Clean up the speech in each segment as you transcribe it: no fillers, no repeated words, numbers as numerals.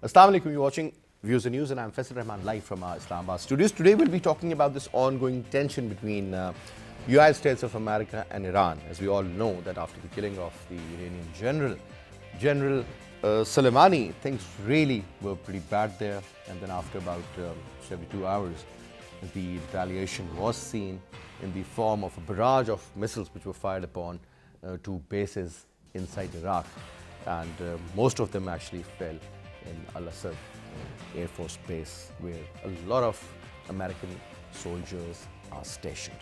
Assalamu alaikum, you're watching Views and News and I'm Faisal Rahman live from our Islamabad studios. Today we'll be talking about this ongoing tension between United States of America and Iran. As we all know that after the killing of the Iranian General Soleimani, things really were pretty bad there, and then after about 72 hours the retaliation was seen in the form of a barrage of missiles which were fired upon two bases inside Iraq, and most of them actually fell in Al-Assad Air Force Base, where a lot of American soldiers are stationed.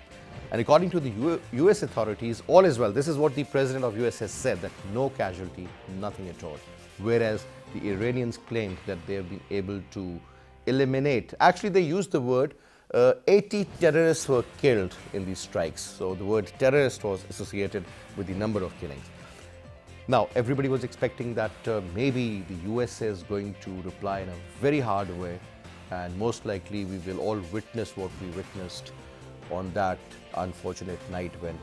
And according to the US authorities, all is well. This is what the President of US has said, that no casualty, nothing at all. Whereas the Iranians claimed that they have been able to eliminate, actually they used the word 80 terrorists were killed in these strikes. So the word terrorist was associated with the number of killings. Now, everybody was expecting that maybe the USA is going to reply in a very hard way, and most likely we will all witness what we witnessed on that unfortunate night when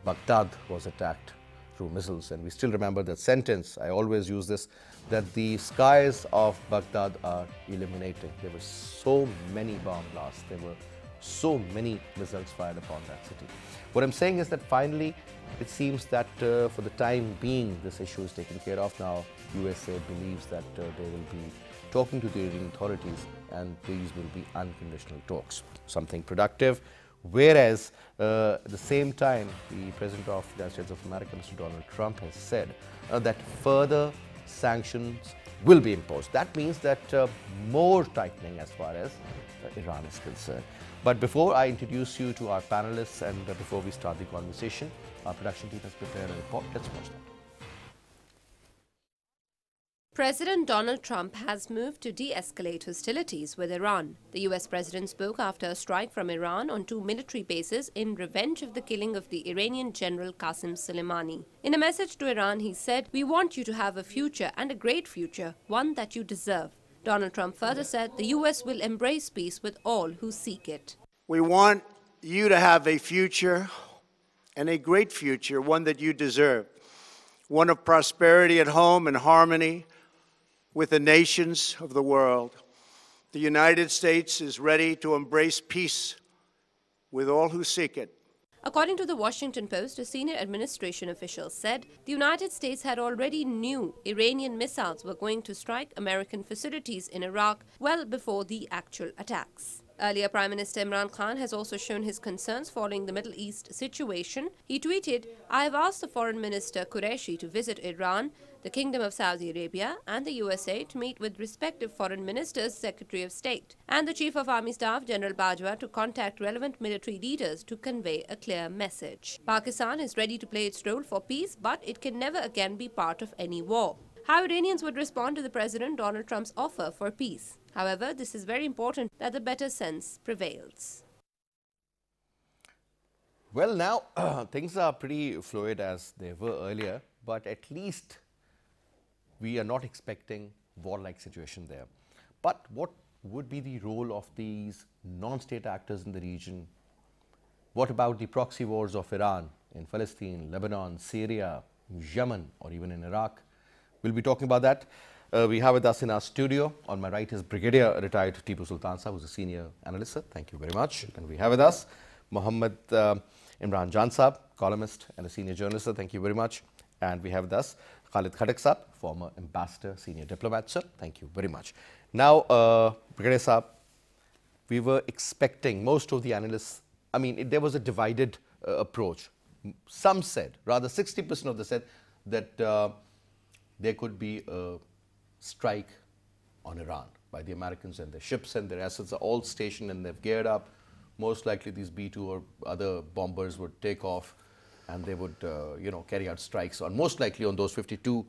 Baghdad was attacked through missiles. And we still remember that sentence, I always use this, that the skies of Baghdad are illuminating. There were so many bomb blasts, there were so many missiles fired upon that city. What I'm saying is that finally it seems that for the time being this issue is taken care of. Now USA believes that they will be talking to the Iranian authorities, and these will be unconditional talks, something productive. Whereas at the same time, the President of the United States of America, Mr. Donald Trump, has said that further sanctions will be imposed. That means that more tightening as far as Iran is concerned. But before I introduce you to our panelists and before we start the conversation, our production team has prepared a report. Let's watch that. President Donald Trump has moved to de-escalate hostilities with Iran. The US president spoke after a strike from Iran on two military bases in revenge of the killing of the Iranian General Qasem Soleimani. In a message to Iran, he said, "We want you to have a future, and a great future, one that you deserve." Donald Trump further said the US will embrace peace with all who seek it. We want you to have a future, and a great future, one that you deserve, one of prosperity at home and harmony with the nations of the world. The United States is ready to embrace peace with all who seek it. According to the Washington Post, a senior administration official said the United States had already knew Iranian missiles were going to strike American facilities in Iraq well before the actual attacks. Earlier, Prime Minister Imran Khan has also shown his concerns following the Middle East situation. He tweeted, "I have asked the Foreign Minister Qureshi to visit Iran, the Kingdom of Saudi Arabia and the USA to meet with respective foreign ministers, Secretary of State, and the Chief of Army Staff, General Bajwa, to contact relevant military leaders to convey a clear message. Pakistan is ready to play its role for peace, but it can never again be part of any war." How Iranians would respond to the President Donald Trump's offer for peace. However, this is very important that the better sense prevails. Well, now things are pretty fluid as they were earlier, but at least we are not expecting war-like situation there. But what would be the role of these non-state actors in the region? What about the proxy wars of Iran in Palestine, Lebanon, Syria, Yemen, or even in Iraq? We'll be talking about that. We have with us in our studio, on my right is Brigadier retired Tipu Sultan Sahab, who's a senior analyst, sir. Thank you very much. And we have with us Muhammad Imran Jan Sahab, columnist and a senior journalist, sir. Thank you very much. And we have with us Khattak Sahab, former ambassador, senior diplomat, sir. Thank you very much. Now, Brigadier Sahab, we were expecting most of the analysts, I mean, there was a divided approach. Some said, rather 60% of them said that there could be a strike on Iran by the Americans, and their ships and their assets are all stationed and they've geared up. Most likely these B-2 or other bombers would take off and they would carry out strikes on, most likely on those 52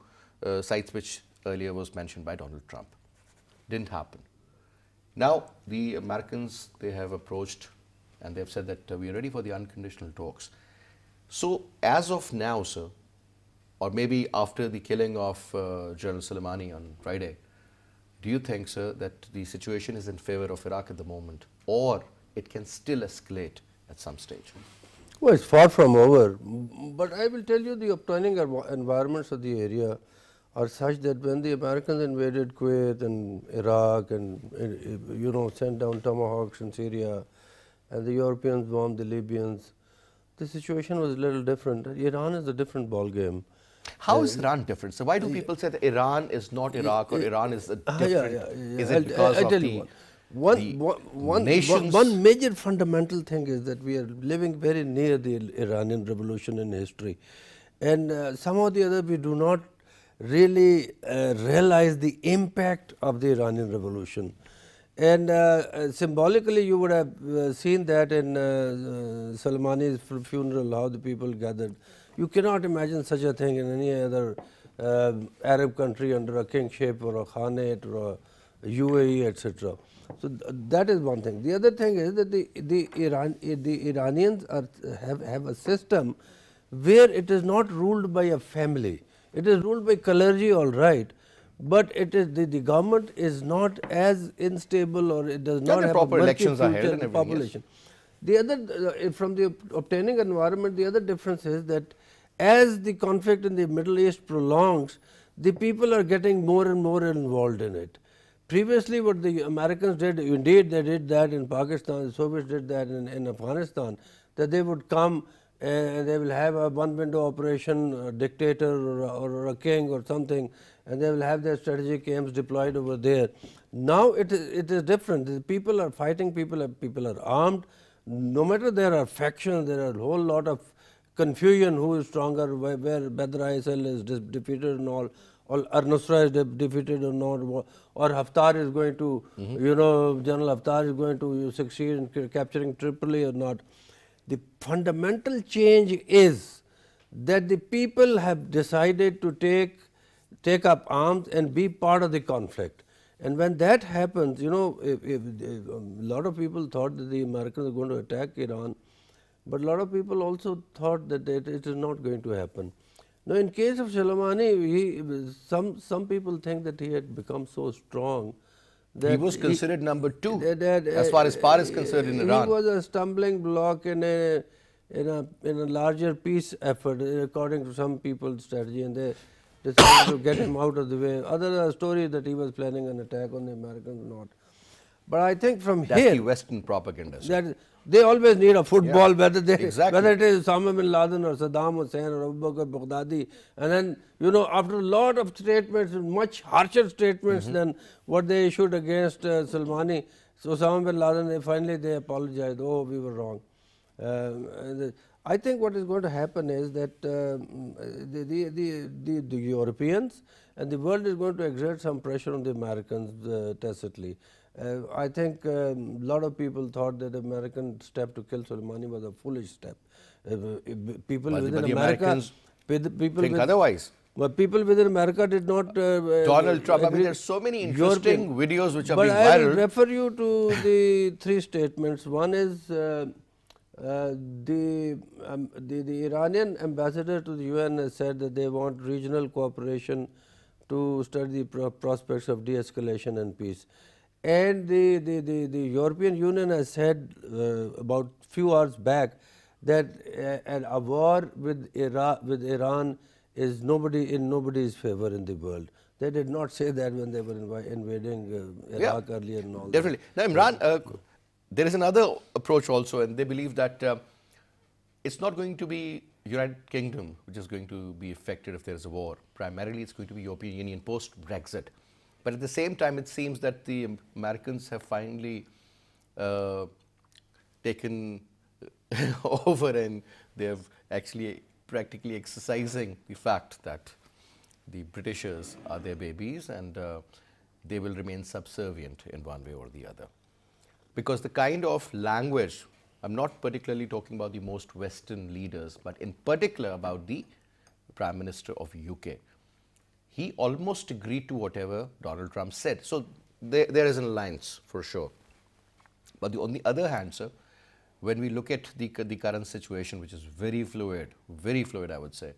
sites which earlier was mentioned by Donald Trump. Didn't happen. Now the Americans, they have approached and they've said that we are ready for the unconditional talks. So as of now, sir, or maybe after the killing of General Soleimani on Friday, do you think, sir, that the situation is in favor of Iraq at the moment, or it can still escalate at some stage? Well, it's far from over, but I will tell you the obtaining environments of the area are such that when the Americans invaded Kuwait and Iraq and sent down tomahawks in Syria, and the Europeans bombed the Libyans, the situation was a little different. Iran is a different ball game. How is Iran different? So why do people say that Iran is not Iraq or Iran is a different? Is it because of the nations? One major fundamental thing is that we are living very near the Iranian revolution in history, and somehow the other we do not really realize the impact of the Iranian revolution. And symbolically, you would have seen that in Soleimani's funeral, how the people gathered. You cannot imagine such a thing in any other Arab country under a kingship or a khanate or a UAE, etc. So that is one thing. The other thing is that the Iranians have a system where it is not ruled by a family. It is ruled by clergy, all right, but it is the government is not as unstable, or it does not have proper a elections are future held in and the everything. population. The other from the obtaining environment, the other difference is that as the conflict in the Middle East prolongs, the people are getting more and more involved in it. Previously, what the Americans did, indeed they did that in Pakistan, the Soviets did that in Afghanistan, that they would come and they will have a one-window operation, a dictator or a king or something, and they will have their strategic aims deployed over there. Now it is different. The people are fighting, people are armed. No matter there are factions, there are a whole lot of confusion who is stronger, whether ISIL is defeated and all, or Al-Nusra is defeated or not, or Haftar is going to, General Haftar is going to succeed in capturing Tripoli or not. The fundamental change is that the people have decided to take up arms and be part of the conflict. And when that happens, if a lot of people thought that the Americans are going to attack Iran, but a lot of people also thought that it is not going to happen. Now, in case of Soleimani, some people think that he had become so strong that he was considered number 2 as far as power is concerned in Iran. He was a stumbling block in a larger peace effort, according to some people's strategy, and they decided to get him out of the way. Other story that he was planning an attack on the Americans, not. But I think from That's here, the Western propaganda. that they always need a football, whether it is Exactly. Osama bin Laden or Saddam Hussein or Abu Bakr Baghdadi, and then after a lot of statements, much harsher statements than what they issued against Soleimani, so Osama bin Laden, finally they apologized. Oh, we were wrong. I think what is going to happen is that the Europeans and the world is going to exert some pressure on the Americans tacitly. I think a lot of people thought that the American step to kill Soleimani was a foolish step. People within America think otherwise. But people within America did not. Donald Trump. I mean, there's so many interesting videos which are being viral. But I will viral. refer you to the 3 statements. One is the Iranian ambassador to the UN has said that they want regional cooperation to study the prospects of de-escalation and peace. And the European Union has said about few hours back that a war with Iran is in nobody's favor in the world. They did not say that when they were invading Iraq earlier and all. Definitely. Now, Imran, there is another approach also, and they believe that it's not going to be United Kingdom which is going to be affected if there is a war. Primarily, it's going to be European Union post-Brexit. But at the same time, it seems that the Americans have finally taken over, and they have actually practically exercising the fact that the Britishers are their babies, and they will remain subservient in one way or the other. Because the kind of language, I'm not particularly talking about the most Western leaders, but in particular about the Prime Minister of UK. He almost agreed to whatever Donald Trump said. So there is an alliance for sure. But on the other hand, sir, when we look at the current situation, which is very fluid, I would say,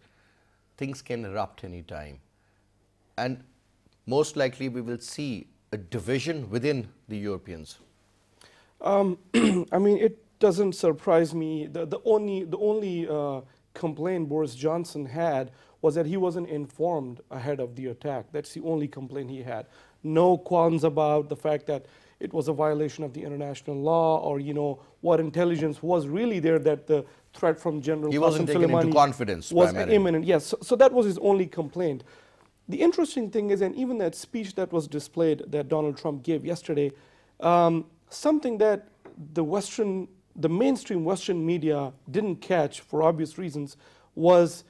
things can erupt any time. And most likely we will see a division within the Europeans. I mean, it doesn't surprise me. The only complaint Boris Johnson had was that he wasn't informed ahead of the attack. That's the only complaint he had. No qualms about the fact that it was a violation of the international law, or what intelligence was really there, that the threat from General He wasn't taken into confidence was primarily. imminent. Yes, so that was his only complaint. The interesting thing is, and even that speech that was displayed that Donald Trump gave yesterday, something that the mainstream Western media didn't catch for obvious reasons was,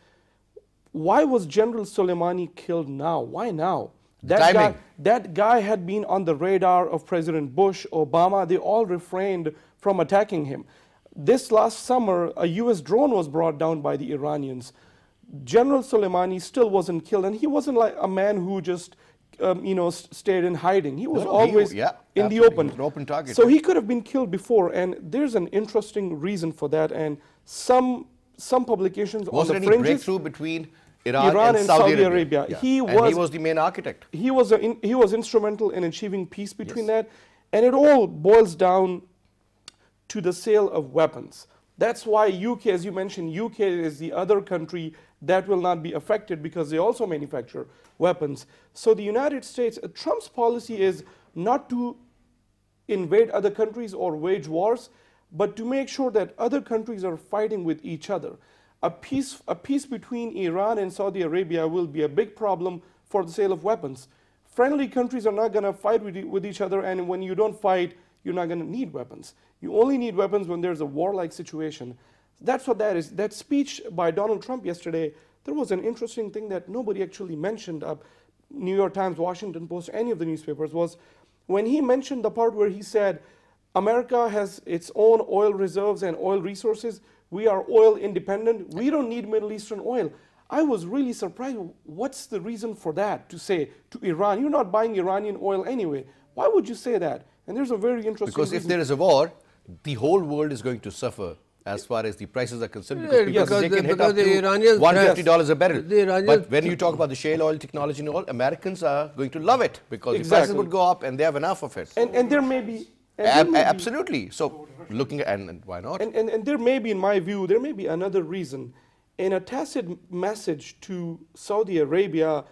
why was General Soleimani killed now? Why now? That guy had been on the radar of President Bush, Obama. They all refrained from attacking him. This last summer, a US drone was brought down by the Iranians. General Soleimani still wasn't killed, and he wasn't like a man who just stayed in hiding. He was always in the open. He was an open target. So he could have been killed before, and there's an interesting reason for that. And some publications was on there the any fringes, breakthrough between Iran and Saudi Arabia? Yeah. He was the main architect. He was instrumental in achieving peace between that, and it all boils down to the sale of weapons. That's why UK, as you mentioned, UK is the other country that will not be affected because they also manufacture weapons. So the United States, Trump's policy is not to invade other countries or wage wars, but to make sure that other countries are fighting with each other. A peace between Iran and Saudi Arabia will be a big problem for the sale of weapons. Friendly countries are not going to fight with each other, and when you don't fight, you're not going to need weapons. You only need weapons when there's a warlike situation. That's what that is. That speech by Donald Trump yesterday, there was an interesting thing that nobody actually mentioned. New York Times, Washington Post, any of the newspapers, was when he mentioned the part where he said, America has its own oil reserves and oil resources. We are oil independent. We don't need Middle Eastern oil. I was really surprised. What's the reason for that, to say to Iran, you're not buying Iranian oil anyway? Why would you say that? And there's a very interesting Because reason. if there is a war, the whole world is going to suffer as far as the prices are concerned, because they can hit up to $150 a barrel. But when you talk about the shale oil technology and all, Americans are going to love it because the prices would go up and they have enough of it. And there may be... Absolutely. So looking at, and why not? And there may be, in my view, there may be another reason. In a tacit message to Saudi Arabia,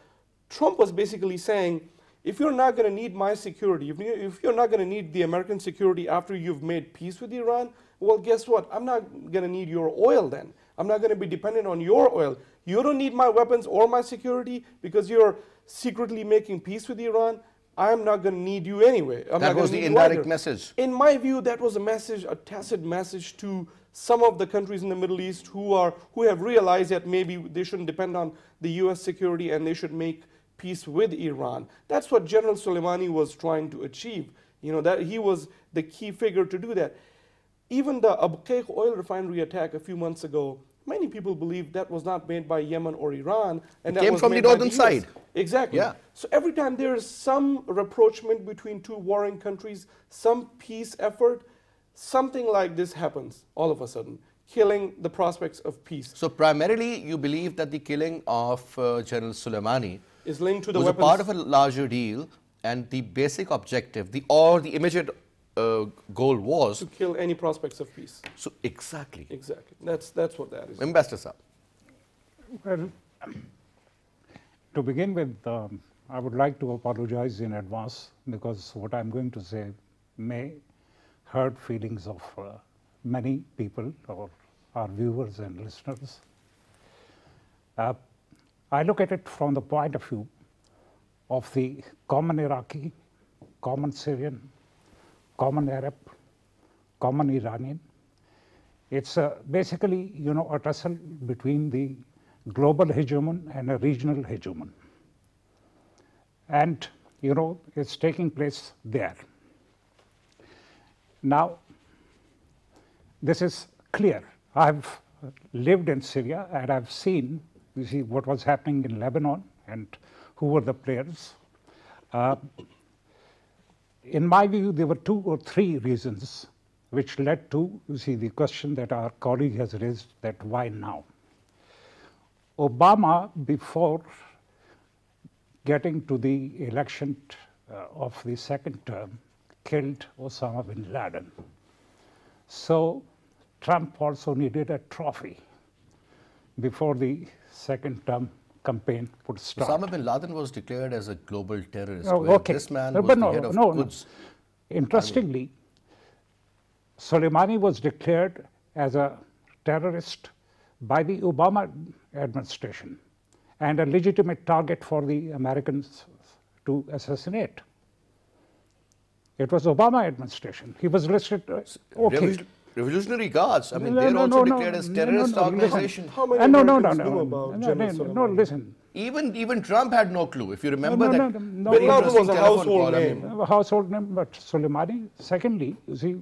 Trump was basically saying, if you're not going to need my security, if you're not going to need the American security after you've made peace with Iran, well, guess what? I'm not going to need your oil then. I'm not going to be dependent on your oil. You don't need my weapons or my security because you're secretly making peace with Iran. I'm not going to need you anyway. That was the indirect message. In my view, that was a message, a tacit message to some of the countries in the Middle East who have realized that maybe they shouldn't depend on the US security and they should make peace with Iran. That's what General Soleimani was trying to achieve. That he was the key figure to do that. Even the Abu Qaik oil refinery attack a few months ago, many people believe that was not made by Yemen or Iran. And that came was from made the by northern US. side. Exactly. Yeah. So every time there is some rapprochement between two warring countries, some peace effort, something like this happens all of a sudden, killing the prospects of peace. So primarily you believe that the killing of General Soleimani is linked to the was weapons. a part of a larger deal, and the basic objective, the immediate goal was to kill any prospects of peace. So exactly. That's what that is. Ambassador Saab. Well, to begin with, I would like to apologize in advance because what I'm going to say may hurt feelings of many people or our viewers and listeners. I look at it from the point of view of the common Iraqi, common Syrian, common Arab, common Iranian. It's basically, a tussle between the global hegemon and a regional hegemon. And, it's taking place there. Now, this is clear. I've lived in Syria and I've seen, what was happening in Lebanon and who were the players. In my view, there were 2 or 3 reasons which led to, the question that our colleague has raised, that why now? Obama, before getting to the election of the second term, killed Osama bin Laden. So Trump also needed a trophy. before the second term campaign would start. Osama bin Laden was declared as a global terrorist. Oh, where okay. This man No, was but the no, head of no, Quds. Interestingly, Soleimani was declared as a terrorist by the Obama administration and a legitimate target for the Americans to assassinate. It was Obama administration. He was listed. Okay. Revolutionary Guards. I mean, No, they're no, also no, declared no, as no, terrorist no, no, organization. How many No, Americans no, knew no, about no, General no, Soleimani? listen. Even Trump had no clue. If you remember No, that no, very Bin Laden interesting was a telephone household call. I mean, name. A household name, but Soleimani. Secondly, you see,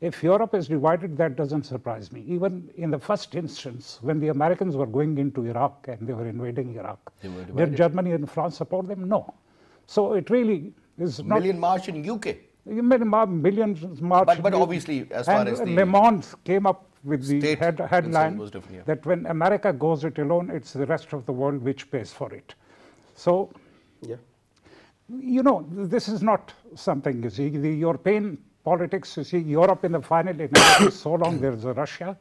if Europe is divided, that doesn't surprise me. Even in the first instance, when the Americans were going into Iraq and they were invading Iraq, did Germany and France support them? No. So it really is not. Million March in UK. Millions march. But obviously, as far as the Le Monde came up with the state headline was different, yeah. that when America goes it alone, it's the rest of the world which pays for it. So, Yeah. you know, this is not something, you see, the European politics, you see, Europe in the final analysis, so long there's a Russia,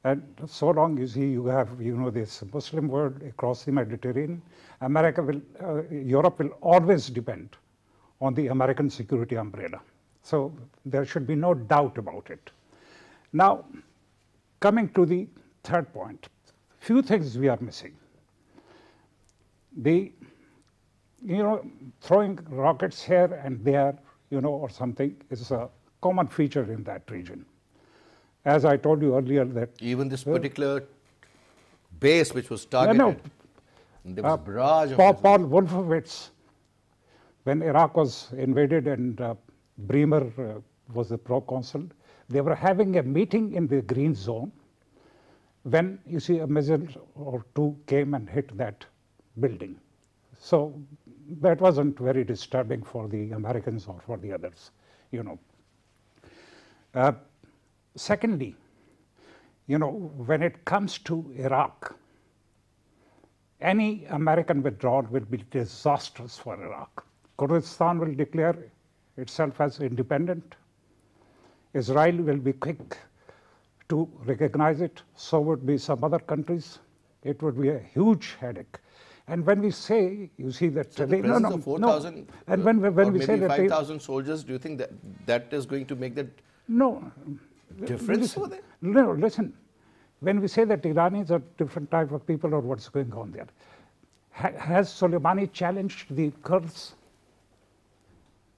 and so long, you see, you have, you know, this Muslim world across the Mediterranean, Europe will always depend on the American security umbrella. So there should be no doubt about it. Now, coming to the third point, few things we are missing. The, you know, throwing rockets here and there, you know, or something is a common feature in that region. As I told you earlier that... Even this particular base which was targeted, there was a barrage of... Paul Wolfowitz, when Iraq was invaded and Bremer was the proconsul, they were having a meeting in the green zone when, you see, a missile or two came and hit that building. So that wasn't very disturbing for the Americans or for the others, you know. Secondly, you know, when it comes to Iraq, any American withdrawal will be disastrous for Iraq. Kurdistan will declare itself as independent. Israel will be quick to recognize it. So would be some other countries. It would be a huge headache. And when we say, you see that... So the presence of 4,000 and when we say maybe that 5,000 soldiers, do you think that that is going to make that difference over there? No, listen. When we say that Iranians are different type of people or what's going on there, has Soleimani challenged the Kurds,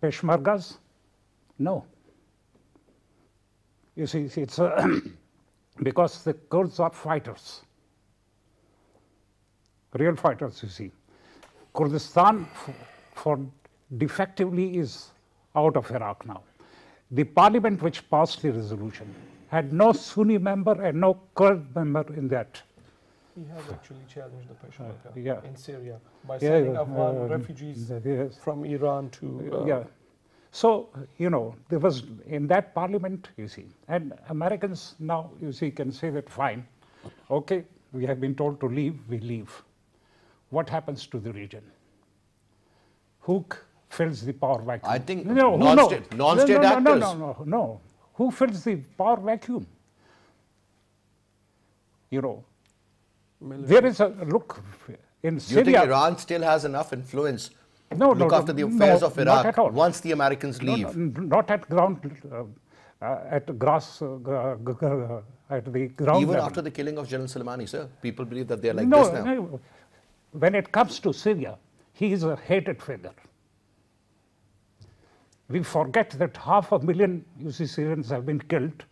Peshmergas? No. You see, it's because the Kurds are fighters, real fighters, you see. Kurdistan for defectively is out of Iraq now. The parliament which passed the resolution had no Sunni member and no Kurd member in that. He has actually challenged the Peshmerga Yeah. in Syria by sending Afghan refugees yes. from Iran to... Yeah. So, you know, there was in that parliament, you see, and Americans now, you see, can say that fine, okay, we have been told to leave, we leave. What happens to the region? Who fills the power vacuum? I think no, non-state actors. No. Who fills the power vacuum? You know, there is a look in Syria. Do you think Iran still has enough influence to look after the affairs of Iraq not at all. once the Americans leave? Not at ground, at grass, at the ground Even level. after the killing of General Soleimani, sir, people believe that they are like this now. No. When it comes to Syria, he is a hated figure. We forget that 500,000, you see, Syrians have been killed,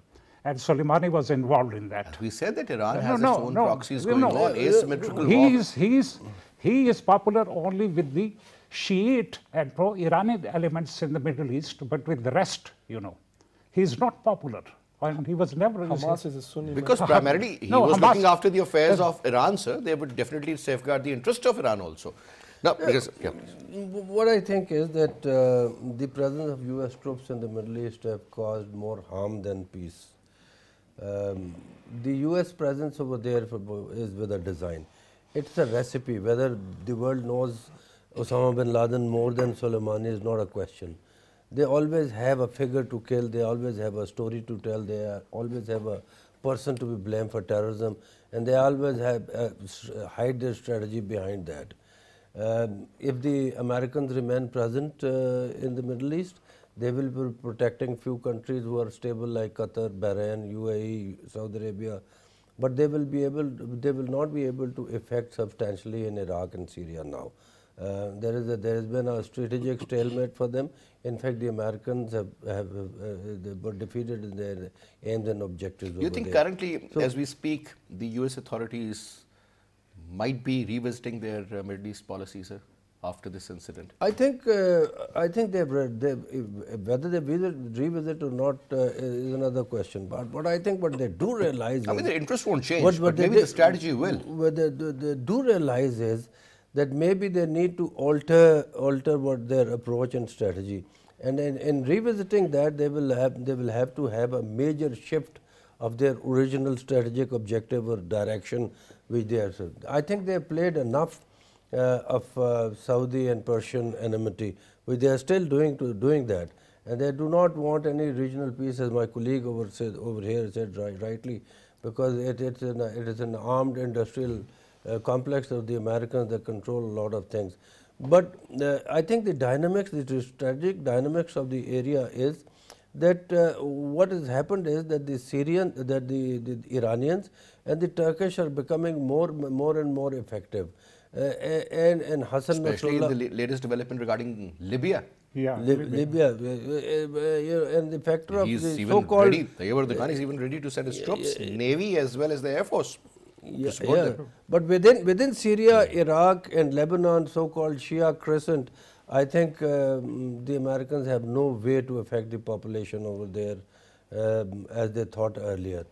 and Soleimani was involved in that. We said that Iran has its own proxies going on, asymmetrical He is popular only with the Shiite and pro-Iranian elements in the Middle East, but with the rest, you know, he is not popular. And he was never... Hamas is a Sunni. Because primarily he was looking after the affairs of Iran, sir. They would definitely safeguard the interest of Iran also. Now, because, what I think is that the presence of US troops in the Middle East have caused more harm than peace. The US presence over there is with a design. It's a recipe. Whether the world knows Osama bin Laden more than Soleimani is not a question. They always have a figure to kill, they always have a story to tell, they always have a person to be blamed for terrorism, and they always have hide their strategy behind that. If the Americans remain present in the Middle East, they will be protecting few countries who are stable like Qatar, Bahrain, UAE, Saudi Arabia, but they will not be able to affect substantially in Iraq and Syria now. There has been a strategic stalemate for them. In fact, the Americans they were defeated in their aims and objectives. Do you think currently, as we speak, the US authorities might be revisiting their Middle East policy, sir, after this incident? I think they've whether they revisit or not is another question. But I think what they do realize, I mean, the interest won't change, but maybe the strategy will. What they do realize is that maybe they need to alter what their approach and strategy, and in revisiting that, they will have to have a major shift of their original strategic objective or direction which they are. I think they have played enough of Saudi and Persian enmity, which they are still doing that, and they do not want any regional peace, as my colleague over here said rightly, because it is an armed industrial complex of the Americans that control a lot of things. But I think the dynamics, the strategic dynamics of the area is that what has happened is that the Iranians and the Turkish are becoming more and more effective. And Hassan especially Nasrallah, in the latest development regarding Libya. Yeah, Libya, and the factor of the so-called Erdogan is even ready to send his troops, Navy as well as the Air Force. But within Syria, Iraq and Lebanon, so-called Shia crescent, I think the Americans have no way to affect the population over there as they thought earlier.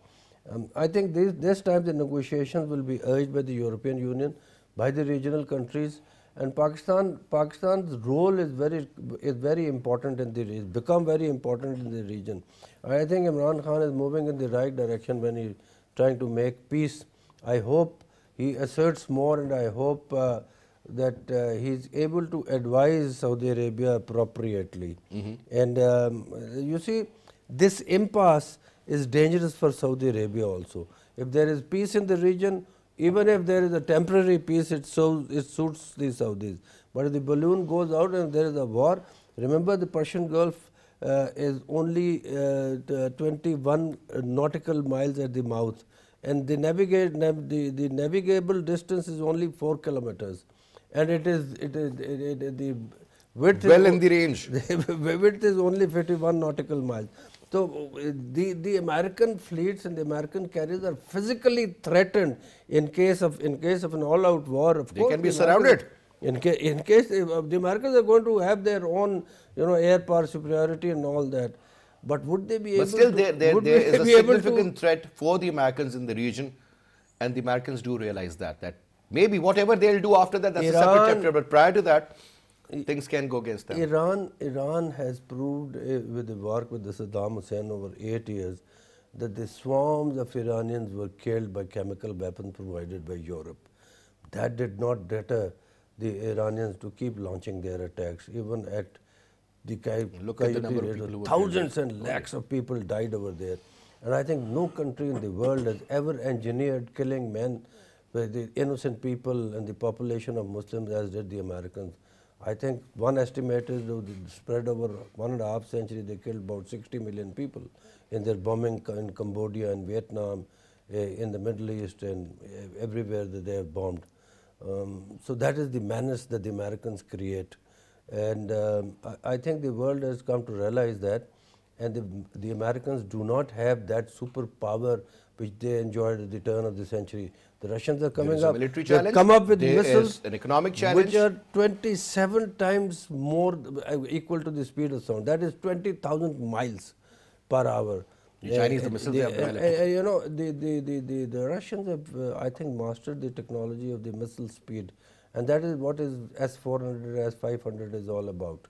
I think this time the negotiations will be urged by the European Union, by the regional countries, and Pakistan's role is very important in the region, become very important in the region. I think Imran Khan is moving in the right direction when he is trying to make peace. I hope he asserts more, and I hope that he is able to advise Saudi Arabia appropriately. And you see, this impasse is dangerous for Saudi Arabia also. If there is peace in the region, even if there is a temporary peace, it suits the Saudis. But if the balloon goes out and there is a war, remember the Persian Gulf is only 21 nautical miles at the mouth, and the navigable distance is only 4 kilometers, and it is the width well in the range. The width is only 51 nautical miles. So the American fleets and the American carriers are physically threatened in case of an all-out war. Of They course, can be surrounded. In case the Americans are going to have their own, air power superiority and all that, but would they be able? But still, there is a significant threat for the Americans in the region, and the Americans do realize that maybe whatever they'll do after that, that's a separate chapter. But prior to that, things can go against them. Iran has proved with the work with the Saddam Hussein over 8 years that the swarms of Iranians were killed by chemical weapons provided by Europe. That did not deter the Iranians to keep launching their attacks, even at the Look at the number of people who were thousands and lakhs of people died over there. And I think no country in the world has ever engineered killing men, the innocent people and the population of Muslims as did the Americans. I think one estimate is the spread over 1.5 century, they killed about 60 million people in their bombing in Cambodia and Vietnam, in the Middle East, and everywhere that they have bombed. So that is the menace that the Americans create. And I think the world has come to realize that, and the Americans do not have that superpower which they enjoyed at the turn of the century. The Russians are coming up. Military They have challenge. come up with There missiles, is an economic challenge, which are 27 times more equal to the speed of sound. That is 20,000 miles per hour. The Chinese, the missiles they have developed. The Russians have, I think, mastered the technology of the missile speed, and that is what is S-400, S-500 is all about.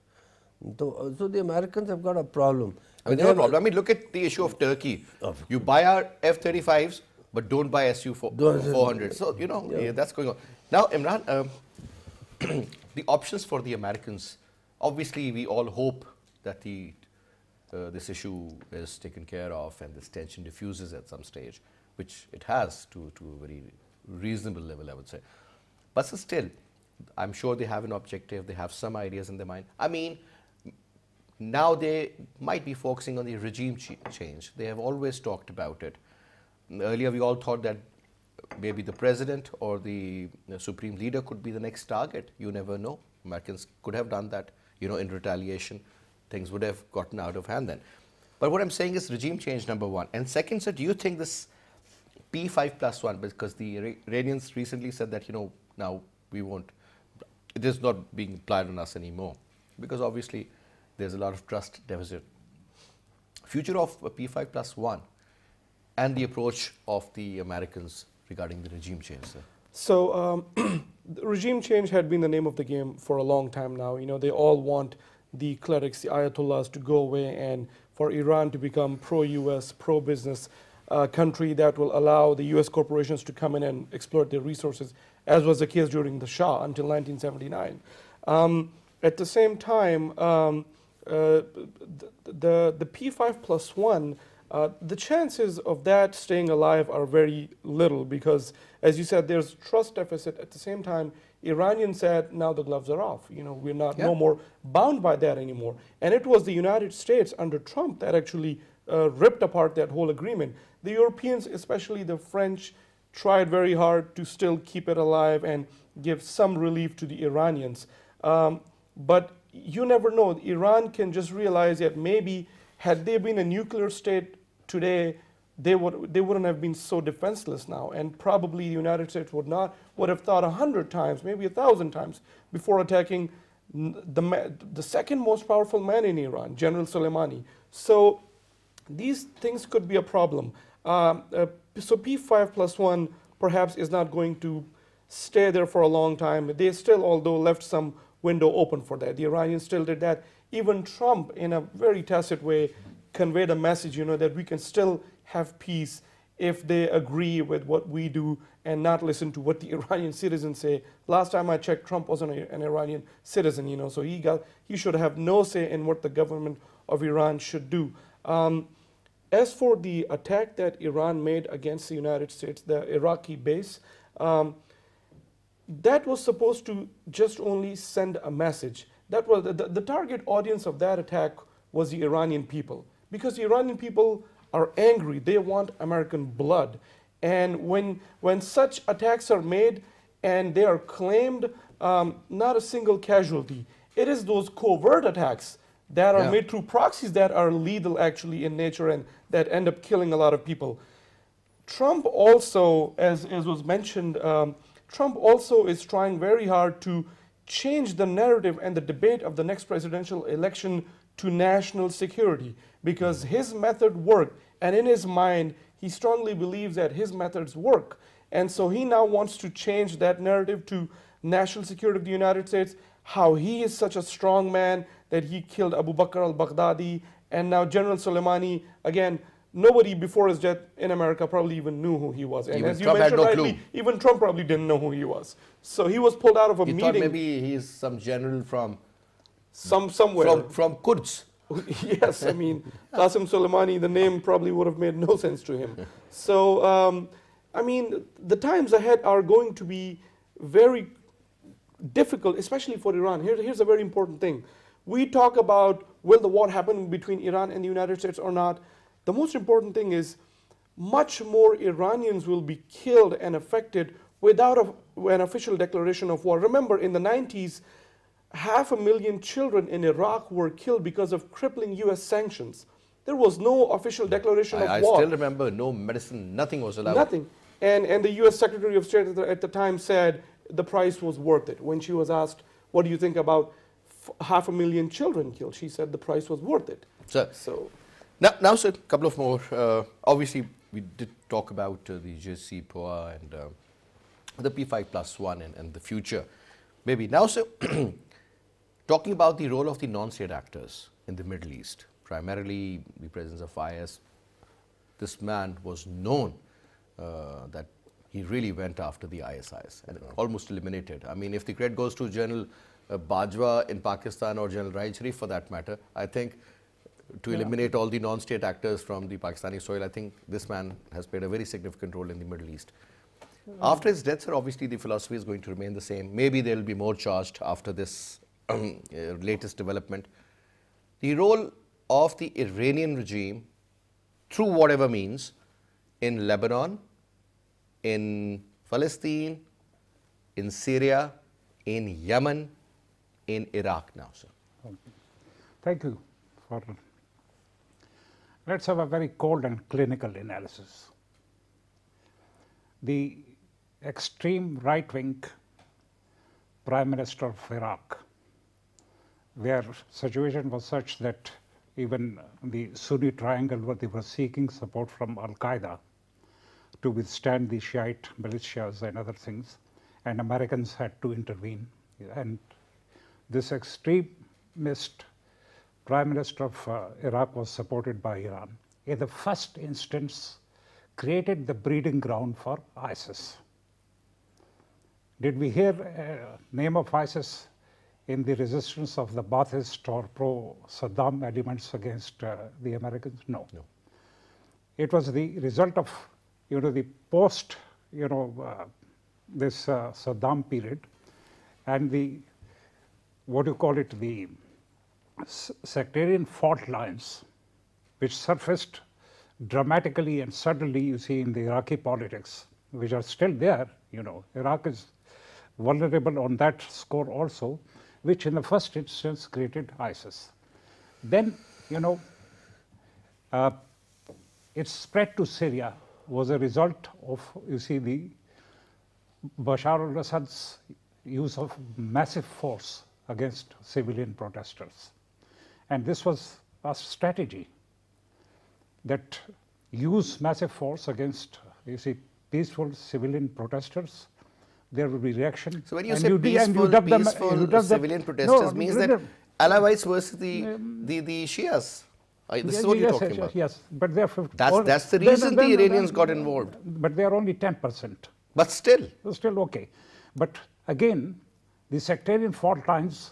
So the Americans have got a problem. I mean, they have a problem. I mean, look at the issue of Turkey. You buy our F-35s, but don't buy Su-400. So, that's going on. Now, Imran, the options for the Americans, obviously we all hope that this issue is taken care of and this tension diffuses at some stage. which it has to a very reasonable level, I would say. But still, I'm sure they have an objective, they have some ideas in their mind. I mean, now they might be focusing on the regime change. They have always talked about it. Earlier, we all thought that maybe the president or the supreme leader could be the next target. You never know. Americans could have done that, you know, in retaliation. Things would have gotten out of hand then. But what I'm saying is regime change, number one. And second, sir, do you think this P5+1, because the Iranians recently said that, you know, now we won't, it is not being applied on us anymore, because obviously there's a lot of trust deficit. Future of P5+1 and the approach of the Americans regarding the regime change, sir? So regime change had been the name of the game for a long time now. You know, they all want the clerics, the ayatollahs, to go away and for Iran to become pro-US, pro-business country that will allow the US corporations to come in and exploit their resources, as was the case during the Shah until 1979. At the same time, the P5+1, the chances of that staying alive are very little because, as you said, there's trust deficit. At the same time, Iranians said, now the gloves are off. You know, we're not no more bound by that anymore. And it was the United States under Trump that actually ripped apart that whole agreement. The Europeans, especially the French, tried very hard to still keep it alive and give some relief to the Iranians. But you never know. Iran can just realize that maybe had they been a nuclear state today, they wouldn't have been so defenseless now, and probably the United States would have thought 100 times, maybe 1,000 times before attacking the second most powerful man in Iran, General Soleimani. So these things could be a problem. So P5+1 perhaps is not going to stay there for a long time. They still, although, left some window open for that. The Iranians still did that. Even Trump, in a very tacit way, conveyed a message, you know, that we can still have peace if they agree with what we do and not listen to what the Iranian citizens say. Last time I checked, Trump wasn't an Iranian citizen, you know, so he should have no say in what the government of Iran should do. As for the attack that Iran made against the United States, the Iraqi base, that was supposed to just only send a message. That was the target audience of that attack was the Iranian people, because the Iranian people are angry. They want American blood. And when such attacks are made and they are claimed, not a single casualty, it is those covert attacks that are made through proxies that are lethal actually in nature and that end up killing a lot of people. Trump also, as was mentioned, Trump also is trying very hard to change the narrative and the debate of the next presidential election to national security, because his method worked, and in his mind, he strongly believes that his methods work. And so he now wants to change that narrative to national security of the United States, how he is such a strong man that he killed Abu Bakr al-Baghdadi, and now General Soleimani, again, nobody before his death in America probably even knew who he was. And even as you Trump mentioned had no rightly, clue. even Trump probably didn't know who he was. So he was pulled out of a He meeting. thought maybe he's some general from somewhere. From Quds. Yes, I mean, Qasem Soleimani, the name probably would have made no sense to him. So, I mean, the times ahead are going to be very difficult, especially for Iran. Here's a very important thing. We talk about, will the war happen between Iran and the United States or not? The most important thing is much more Iranians will be killed and affected without an official declaration of war. Remember, in the 90s, 500,000 children in Iraq were killed because of crippling US sanctions. There was no official declaration of war. I still remember, no medicine, nothing was allowed. Nothing. And the US Secretary of State at the time said the price was worth it. When she was asked, what do you think about 500,000 children killed? She said the price was worth it. So now sir, a couple of more. Obviously, we did talk about the JCPOA and the P5+1 and the future. Maybe now, sir, talking about the role of the non-state actors in the Middle East, primarily the presence of IS. This man was known that he really went after the ISIS and almost eliminated. I mean, if the credit goes to General Bajwa in Pakistan or General Raid Sharif for that matter, I think to eliminate all the non-state actors from the Pakistani soil. I think this man has played a very significant role in the Middle East. After his death, sir, obviously the philosophy is going to remain the same. Maybe there will be more charged after this latest development. The role of the Iranian regime, through whatever means, in Lebanon, in Palestine, in Syria, in Yemen, in Iraq now, sir. Thank you. Let's have a very cold and clinical analysis. The extreme right-wing Prime Minister of Iraq, where situation was such that even the Sunni triangle, where they were seeking support from Al-Qaeda to withstand the Shiite militias and other things, and Americans had to intervene. And this extremist Prime Minister of Iraq was supported by Iran. In the first instance, created the breeding ground for ISIS. Did we hear name of ISIS in the resistance of the Baathist or pro-Saddam elements against the Americans? No. It was the result of, the post, this Saddam period, and the, the sectarian fault lines, which surfaced dramatically and suddenly, you see, in the Iraqi politics, which are still there. Iraq is vulnerable on that score also, which in the first instance created ISIS. Then, its spread to Syria was a result of, the Bashar al-Assad's use of massive force against civilian protesters. And this was a strategy that use massive force against, peaceful civilian protesters. There will be reaction. So when you say peaceful civilian protesters, means that Alawites versus the Shias. This is what you're talking about. Yes, but they're 50. That's the reason the Iranians got involved. But they are only 10%. But still. Still okay. But again, the sectarian fault lines,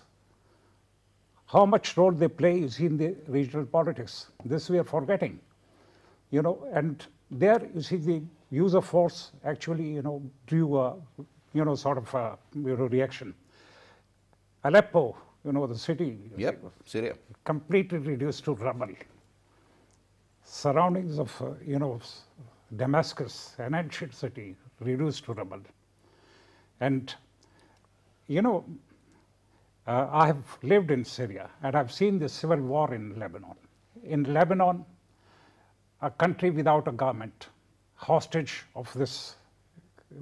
how much role they play is in the regional politics. This we are forgetting. And there, the use of force actually, drew a, sort of a, reaction. Aleppo, the city. Yep, Syria. Completely reduced to rubble. Surroundings of, Damascus, an ancient city, reduced to rubble. And, I have lived in Syria, and I've seen the civil war in Lebanon. In Lebanon, a country without a government, hostage of this,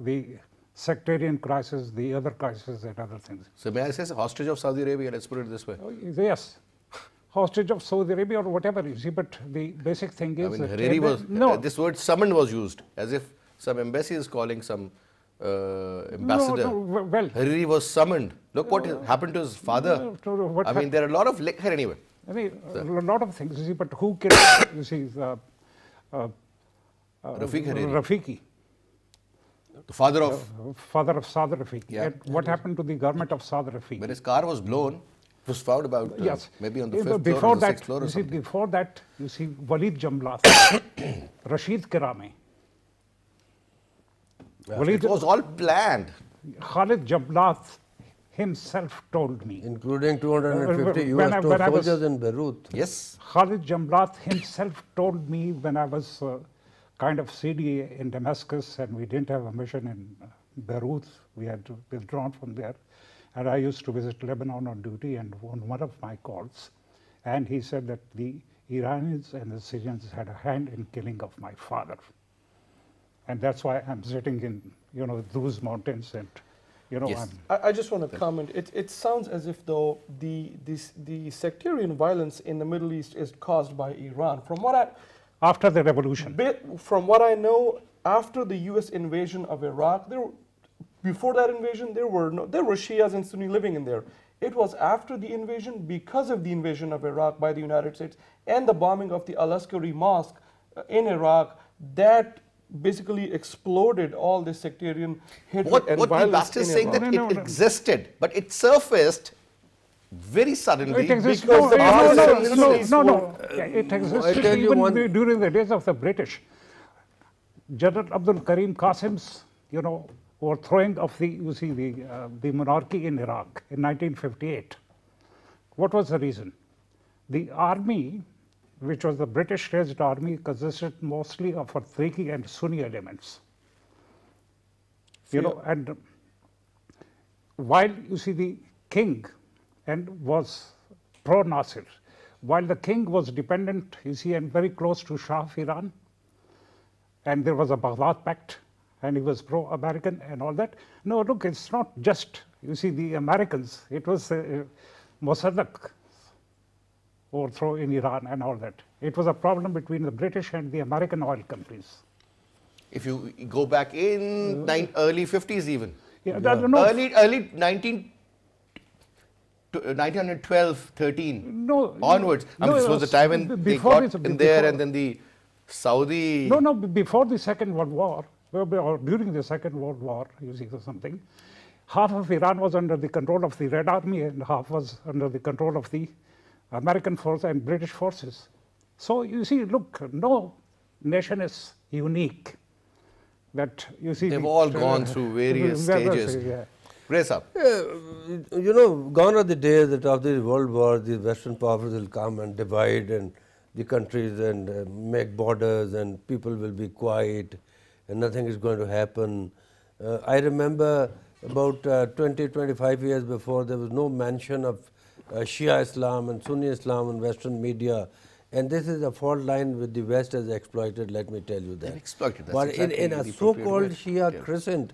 the sectarian crisis, the other crisis, and other things. So may I say hostage of Saudi Arabia? Let's put it this way. Yes, hostage of Saudi Arabia or whatever, but the basic thing is that Hariri was, this word summoned was used, as if some embassy is calling some ambassador. Well, Hariri was summoned. Look what happened to his father. There are a lot of anyway. A lot of things, but who killed, Rafiki. The father of Saad Rafiki. Yeah. And what happened to the government of Saad Rafiki? When his car was blown, it was found about maybe on the 5th before floor or the that, 6th floor or something. Before that, Walid Jamlath, Rashid Karame. It was all planned. Khalid Jamlath himself told me. Including 250 US soldiers in Beirut. Yes. Khalid Jamlath himself told me when I was kind of CDA in Damascus and we didn't have a mission in Beirut, we had withdrawn from there. And I used to visit Lebanon on duty, and on one of my calls, and he said that the Iranians and the Syrians had a hand in killing of my father. And that's why I'm sitting in, those mountains and, yes. I just want to comment. It sounds as if though the sectarian violence in the Middle East is caused by Iran. After the revolution. From what I know, after the U.S. invasion of Iraq, before that invasion, there were Shias and Sunni living in there. It was after the invasion, because of the invasion of Iraq by the United States and the bombing of the Al-Askari Mosque in Iraq, that basically exploded all this sectarian hatred and violence in Iraq. What the Bast is saying that it existed, but it surfaced very suddenly. It exists. because the Pakistanis No. It existed even during the days of the British. General Abdul Karim Qasim's, overthrowing of the monarchy in Iraq in 1958. What was the reason? The army, which was the British-raised army, consisted mostly of Fartiki and Sunni elements. And while the king was pro-Nasir, while the king was dependent, and very close to Shah of Iran, and there was a Baghdad Pact, and he was pro-American and all that. No, look, it's not just, the Americans. It was Mossadegh overthrow in Iran and all that. It was a problem between the British and the American oil companies. If you go back in early 50s even. Yeah, Early 1912, 13 onwards. This was the time when they got in there and then the Saudi... No, before the Second World War, or during the Second World War, something, half of Iran was under the control of the Red Army and half was under the control of the American force and British forces. So look, no nation is unique. That they've all gone through various stages. Yeah. Raise up. Gone are the days that after the World War, the Western powers will come and divide and the countries and make borders and people will be quiet and nothing is going to happen. I remember about 20-25 years before, there was no mention of Shia Islam and Sunni Islam in Western media. And this is a fault line which the West has exploited, let me tell you that. They've exploited. But exactly in a so-called Shia crescent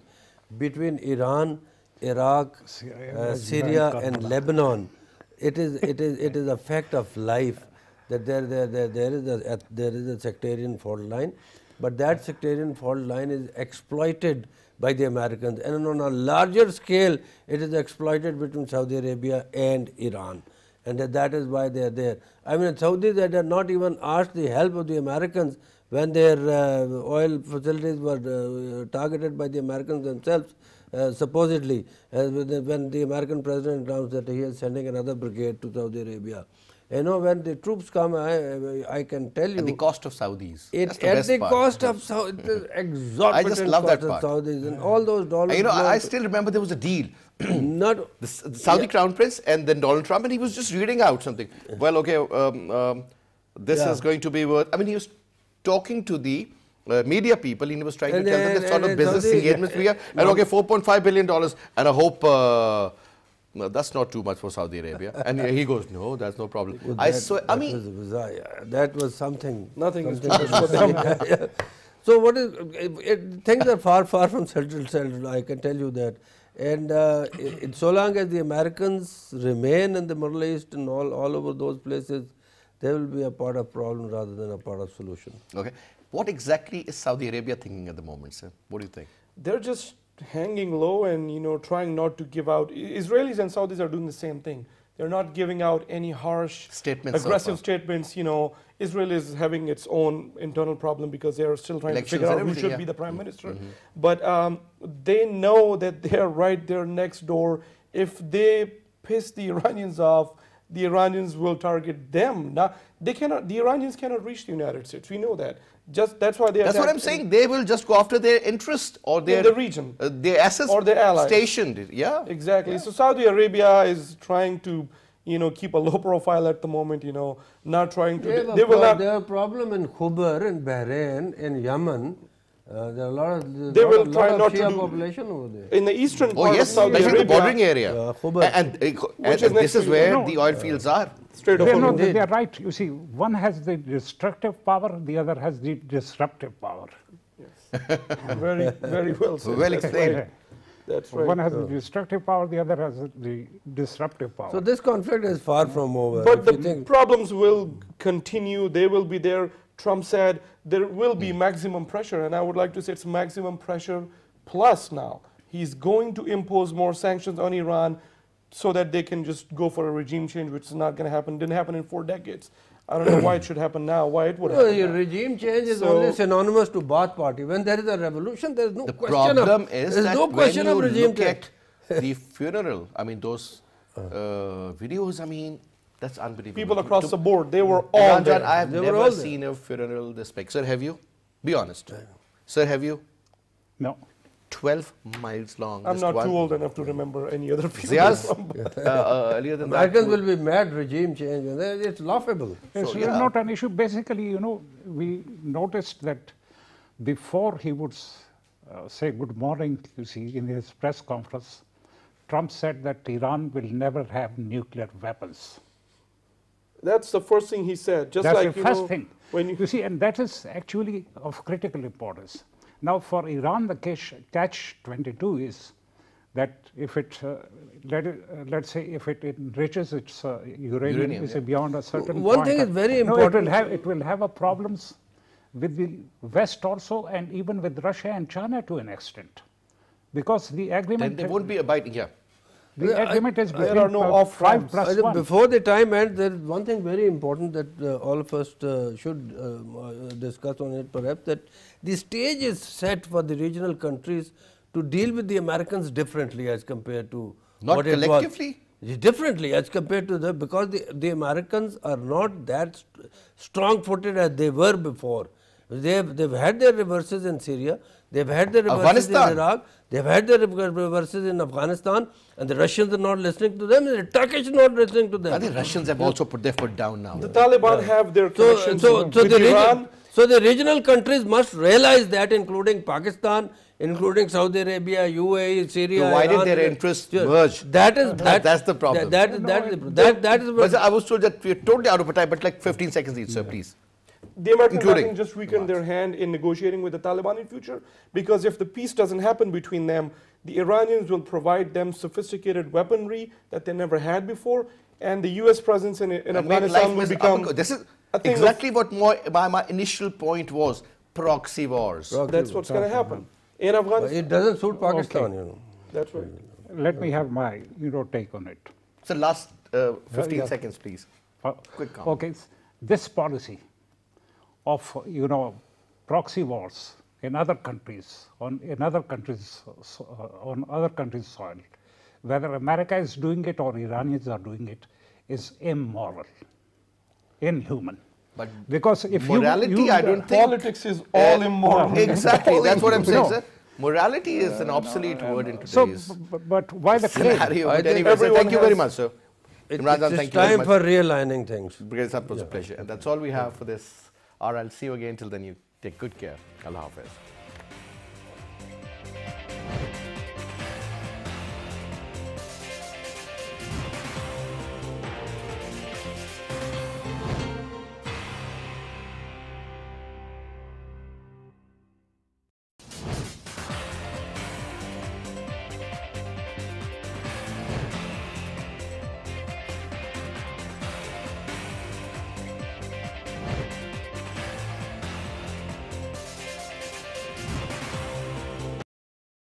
between Iran, Iraq, Syria and Lebanon, it is a fact of life that there is a sectarian fault line, but that sectarian fault line is exploited by the Americans, and on a larger scale it is exploited between Saudi Arabia and Iran, and that is why they are there. I mean, Saudis that had not even asked the help of the Americans when their oil facilities were targeted by the Americans themselves, supposedly, when the American president announced that he is sending another brigade to Saudi Arabia. When the troops come, I can tell you. At the cost of Saudis. At the cost of Saudis, exorbitant I just love that part. Saudis and all those dollars. I still remember there was a deal. The Saudi Crown Prince and then Donald Trump, and he was just reading out something. Well, okay, this is going to be worth. I mean, he was talking to the media people, and he was trying to tell them the sort of business engagements we have. And okay, $4.5 billion, and I hope. No, that's not too much for Saudi Arabia. And he goes, no, that's no problem. Well, that was something. Nothing is too much for them. So what is, things are far from settled, I can tell you that. And so long as the Americans remain in the Middle East and all over those places, they will be a part of problem rather than a part of solution. Okay. What exactly is Saudi Arabia thinking at the moment, sir? What do you think? They're just hanging low and trying not to give out. Israelis and Saudis are doing the same thing. They're not giving out any harsh statements, aggressive statements. Israel is having its own internal problem because they are still trying to figure out who should be the prime minister. But they know that they're right there next door. If they piss the Iranians off, the Iranians will target them. Now, they cannot. The Iranians cannot reach the United States. We know that. That's why they. That's what I'm saying. They will just go after their interest or their in the region, their assets or their allies stationed. Yeah, exactly. Yeah. So Saudi Arabia is trying to, keep a low profile at the moment. Not trying to. They will not. Their problem in Khubar, in Bahrain, in Yemen. There are a lot of. They will try not to population over there. In the eastern part of Saudi especially Arabia, the bordering area. And this is where the oil fields are. They are right. You see, one has the destructive power, the other has the disruptive power. Yes. very well said. Well explained. That's right. One has the destructive power, the other has the disruptive power. So this conflict is far from over. But the problems will continue. They will be there. Trump said there will be maximum pressure, and I would like to say it's maximum pressure plus now. He's going to impose more sanctions on Iran so that they can just go for a regime change, which is not going to happen. Didn't happen in 4 decades. I don't know why it should happen now, why it would happen now. Regime change is only synonymous to Baath Party. When there is a revolution, there is no question of regime change. The problem is that when you look at the funeral, I mean, those videos, I mean, that's unbelievable. People across the board, they were all there. I have They were never all there. seen a funeral this big. Sir, have you? Be honest. Sir, have you? No. 12 miles long. I'm just not one- too old enough to remember any other people. Ziaz, earlier than Americans that. will be mad regime change. And it's laughable. It's yeah. not an issue. Basically, you know, we noticed that before he would say good morning, you see, in his press conference, Trump said that Iran will never have nuclear weapons. That's the first thing he said. Just That's like, the first thing. when you see, and that is actually of critical importance. Now, for Iran, the catch-22 is that if it, let's say, if it enriches its uranium, is beyond a certain One point, thing is very no, important. it will have a problems with the West also, and even with Russia and China to an extent, because the agreement. Then they won't be abiding. Yeah. The agreement is there between are no off 5 ramps. plus I think 1. before the time ends, there is one thing very important that all of us should discuss on it perhaps, that the stage is set for the regional countries to deal with the Americans differently as compared to Not what it was. collectively? Differently as compared to the, because the Americans are not that strong-footed as they were before. They've had their reverses in Syria, they've had their reverses in Afghanistan. Iraq, they've had their reverses in Afghanistan, and the Russians are not listening to them, and the Turkish are not listening to them. I think Russians have also put their foot down now. the Taliban have their connections with the Iran. so the regional countries must realize that, including Pakistan, including Saudi Arabia, UAE, Syria, Provided Iran, their interests merge. That's the problem. That is But I was told that we're totally out of time, but like 15 seconds each, sir, please. The Americans, I Including think, just weaken their hand in negotiating with the Taliban in future, because if the peace doesn't happen between them, the Iranians will provide them sophisticated weaponry that they never had before, and the U.S. presence in And make Afghanistan life will miserable. become. This is a thing of- exactly what my initial point was, proxy wars. That's what's going to happen in Afghanistan. it doesn't suit Pakistan, you know. That's right. Let me have my take on it. So last 15 Yeah. seconds, please. Quick comment. Okay, this policy of proxy wars in other countries, on other countries' soil, whether America is doing it or Iranians are doing it, is immoral, inhuman. But because if morality, I don't think Politics is all immoral. exactly. That's what I'm saying, No. sir. Morality is an obsolete word in so, today's but why the claim? scenario. I But think anyway, sir, everyone thank you very has- much, sir. It's Imran Khan, thank you very time much. for realigning things. Because that was a pleasure. And that's all we have for this hour. I'll see you again. Till then, you take good care. Allah Hafiz.